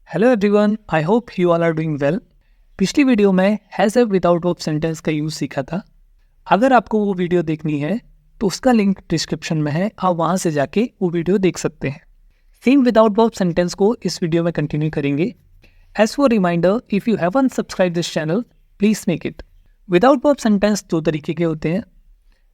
Hello everyone, I hope you all are doing well. पिछली video में has have without verb sentence का use सीखा था। अगर आपको वो वीडियो देखनी है तो उसका लिंक डिस्क्रिप्शन में है, आप वहाँ से जाके वो वीडियो देख सकते हैं। सेम विदाउट वर्ब सेंटेंस को इस वीडियो में कंटिन्यू करेंगे। As for reminder, if you haven't subscribe this channel please make it. Without verb sentence दो तरीके के होते हैं।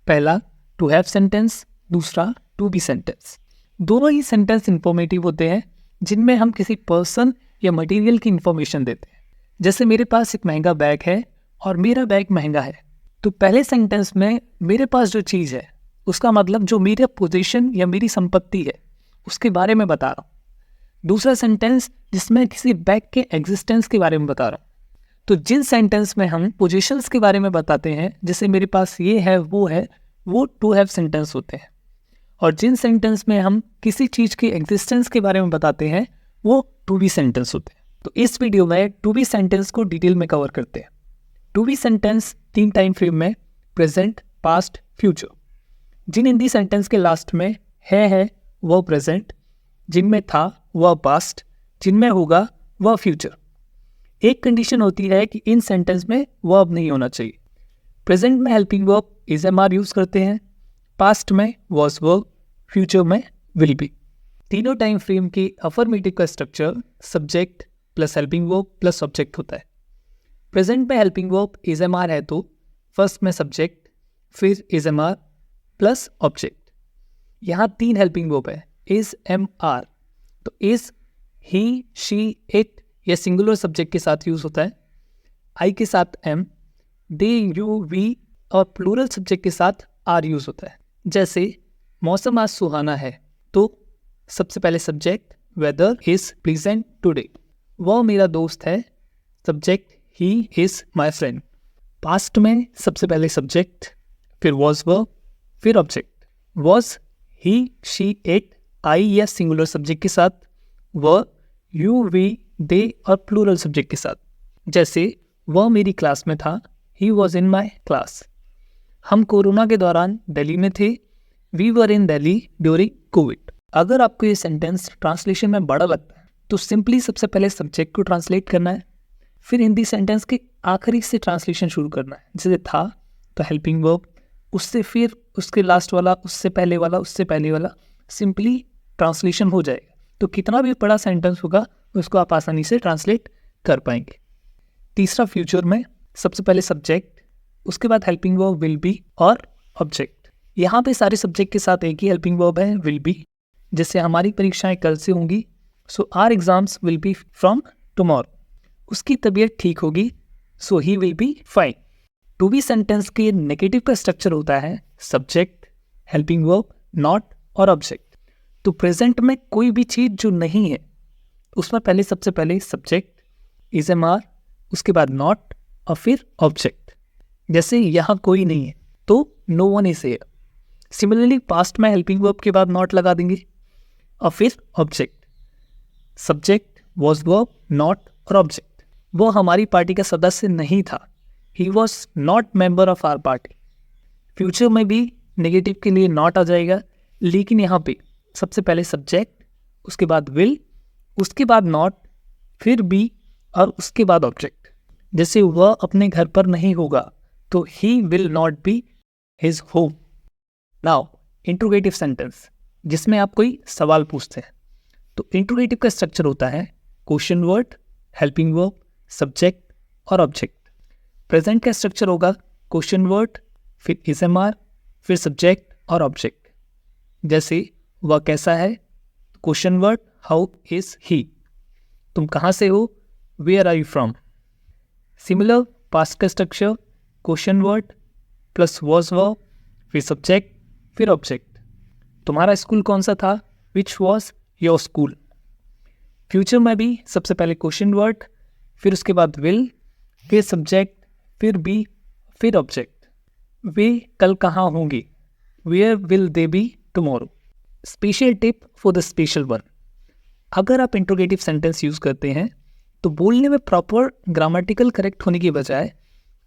पहला टू हैव सेंटेंस, दूसरा टू बी सेंटेंस। दोनों ही सेंटेंस इंफॉर्मेटिव होते हैं जिनमें हम किसी पर्सन या मटेरियल की इंफॉर्मेशन देते हैं। जैसे मेरे पास एक महंगा बैग है और मेरा बैग महंगा है, तो पहले सेंटेंस में मेरे पास जो चीज़ है उसका मतलब जो मेरा पोजीशन या मेरी संपत्ति है उसके बारे में बता रहा हूँ। दूसरा सेंटेंस जिसमें किसी बैग के एग्जिस्टेंस के बारे में बता रहा हूँ। तो जिन सेंटेंस में हम पोजीशंस के बारे में बताते हैं, जैसे मेरे पास ये है वो टू हैव सेंटेंस होते हैं। और जिन सेंटेंस में हम किसी चीज़ की एग्जिस्टेंस के बारे में बताते हैं वो टू बी सेंटेंस होते हैं। तो इस वीडियो में टू बी सेंटेंस को डिटेल में कवर करते हैं। To be sentence 3 time frame में, प्रेजेंट, पास्ट, फ्यूचर। जिन हिंदी सेंटेंस के लास्ट में है वह प्रेजेंट, जिनमें था वह पास्ट, जिनमें होगा वह फ्यूचर। एक कंडीशन होती है कि इन सेंटेंस में वर्ब नहीं होना चाहिए। प्रेजेंट में helping verb is am are use करते हैं, पास्ट में वॉज वर्ब, फ्यूचर में विल बी। तीनों टाइम फ्रेम के अफर्मेटिव का structure subject plus helping verb plus object होता है। प्रेजेंट में helping verb is am are है तो फर्स्ट में सब्जेक्ट, फिर is am are plus object. यहाँ 3 हेल्पिंग वर्ब है, इज एम आर। तो इज ही, शी, इट यह सिंगुलर सब्जेक्ट के साथ यूज होता है, आई के साथ एम, दे, यू, वी और प्लूरल सब्जेक्ट के साथ आर यूज होता है। जैसे मौसम आज सुहाना है तो सबसे पहले subject weather is pleasant today. वह मेरा दोस्त है, subject he is my friend. Past में सबसे पहले सब्जेक्ट, फिर वॉज वर्ब, फिर object. Was he, she, it, I या सिंगुलर सब्जेक्ट के साथ, वह, यू, वी, दे और प्लूरल सब्जेक्ट के साथ। जैसे वह मेरी क्लास में था, he was in my class. हम कोरोना के दौरान दिल्ली में थे, we were in Delhi during covid. अगर आपको ये सेंटेंस ट्रांसलेशन में बड़ा लगता है तो सिंपली सबसे पहले सब्जेक्ट को ट्रांसलेट करना है, फिर हिंदी सेंटेंस के आखिरी से ट्रांसलेशन शुरू करना है। जैसे था तो हेल्पिंग वर्ब, उससे फिर उसके लास्ट वाला, उससे पहले वाला, उससे पहले वाला, सिंपली ट्रांसलेशन हो जाएगा। तो कितना भी बड़ा सेंटेंस होगा उसको आप आसानी से ट्रांसलेट कर पाएंगे। तीसरा फ्यूचर में सबसे पहले सब्जेक्ट, उसके बाद हेल्पिंग वर्ब विल बी और ऑब्जेक्ट। यहाँ पे सारे सब्जेक्ट के साथ एक ही हेल्पिंग वर्ब है, विल बी। जैसे हमारी परीक्षाएं कल से होंगी, so our exams will be from tomorrow. उसकी तबीयत ठीक होगी, so he will be fine. To be sentence के नेगेटिव का स्ट्रक्चर होता है सब्जेक्ट, हेल्पिंग वर्ब, नॉट और ऑब्जेक्ट। तो प्रेजेंट में कोई भी चीज़ जो नहीं है उसमें पहले सबसे पहले सब्जेक्ट, इज एम आर, उसके बाद नॉट और फिर ऑब्जेक्ट। जैसे यहाँ कोई नहीं है तो no one is here. Similarly past में हेल्पिंग वर्ब के बाद नॉट लगा देंगे और फिर object. Subject, was verb, not और ऑब्जेक्ट। वो हमारी पार्टी का सदस्य नहीं था, he was not member of our party. Future में भी नेगेटिव के लिए नॉट आ जाएगा, लेकिन यहाँ पे सबसे पहले सब्जेक्ट, उसके बाद विल, उसके बाद नॉट, फिर बी और उसके बाद ऑब्जेक्ट। जैसे वह अपने घर पर नहीं होगा तो he will not be his home. Now interrogative sentence, जिसमें आप कोई सवाल पूछते हैं। तो इंट्रोगेटिव का स्ट्रक्चर होता है question word, helping verb, subject और ऑब्जेक्ट। प्रेजेंट का स्ट्रक्चर होगा क्वेश्चन वर्ड, फिर इज एम आर, फिर सब्जेक्ट और ऑब्जेक्ट। जैसे वह कैसा है, question word how is he. तुम कहाँ से हो, where are you from. Similar past का structure question word plus was verb, फिर सब्जेक्ट, फिर ऑब्जेक्ट। तुम्हारा स्कूल कौन सा था, which was your school. Future में भी सबसे पहले क्वेश्चन वर्ड, फिर उसके बाद विल, फिर सब्जेक्ट, फिर बी, फिर ऑब्जेक्ट। वे कल कहाँ होंगे, where will they be tomorrow. Special tip for the special one, अगर आप इंट्रोगेटिव सेंटेंस यूज करते हैं तो बोलने में प्रॉपर ग्रामेटिकल करेक्ट होने की बजाय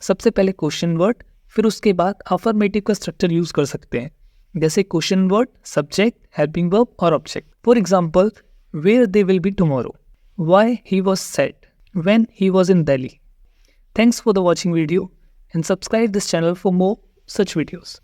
सबसे पहले क्वेश्चन वर्ड, फिर उसके बाद अफर्मेटिव का स्ट्रक्चर यूज कर सकते हैं। जैसे question word, subject, helping verb और object. For example, where they will be tomorrow, why he was sad when he was in Delhi. Thanks for the watching video and subscribe this channel for more such videos.